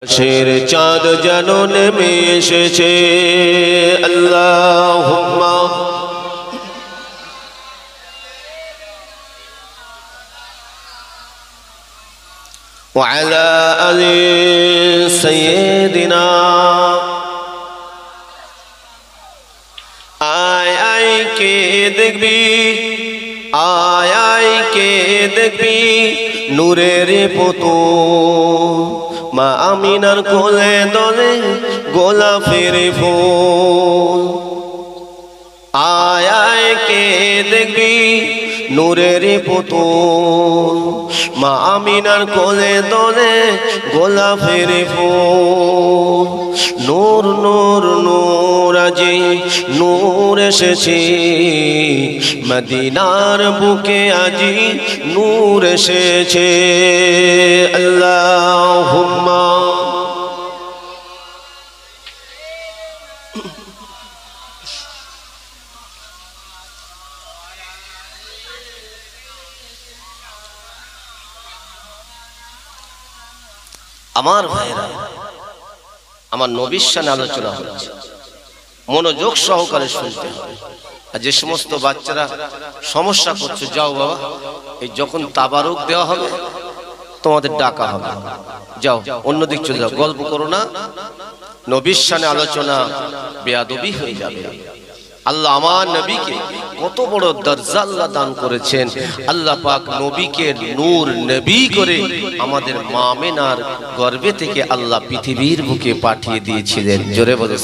আকাশের চাঁদ যেন নেমে এসেছে। আল্লাহুম্মা ওয়া আলা আলি সাইয়্যিদিনা। আয় আয় কে দেখবি, আয় আয় কে দেখবি নূরের পুতুল, মা আমিনার কোলে দলে গোলাপের ফুল। আয় আয় কে দেখবি নূরের পুতুল, মা আমিনার কোলে দলে গোলাপের ফুল। নূর নূর নূর আজি নূর এসেছে, মদিনার বুকে আজি নূর এসেছে। আল্লাহুম্মা আমার ভাইরা, আমার নবীর শানে আলোচনা হচ্ছে, মনোযোগ সহকারে শুনতে হবে। আর যে সমস্ত বাচ্চারা সমস্যা করছে, যাও বাবা, এই যখন তাবারুক দেওয়া হবে তোমাদের ডাকা হবে, যাও অন্যদিক চলে যাও, গল্প করো না। নবীর শানে আলোচনা বেয়াদবি হয়ে যাবে। আল্লাহ আমার নবীকে কত বড় দরজা আল্লাহ দান করেছেন। আল্লাহ পাক নবীকে নূর নবী করে আমাদের মা আমিনার গর্ভে থেকে আল্লাহ পৃথিবীর বুকে পাঠিয়ে দিয়েছিলেন। জোরে বলে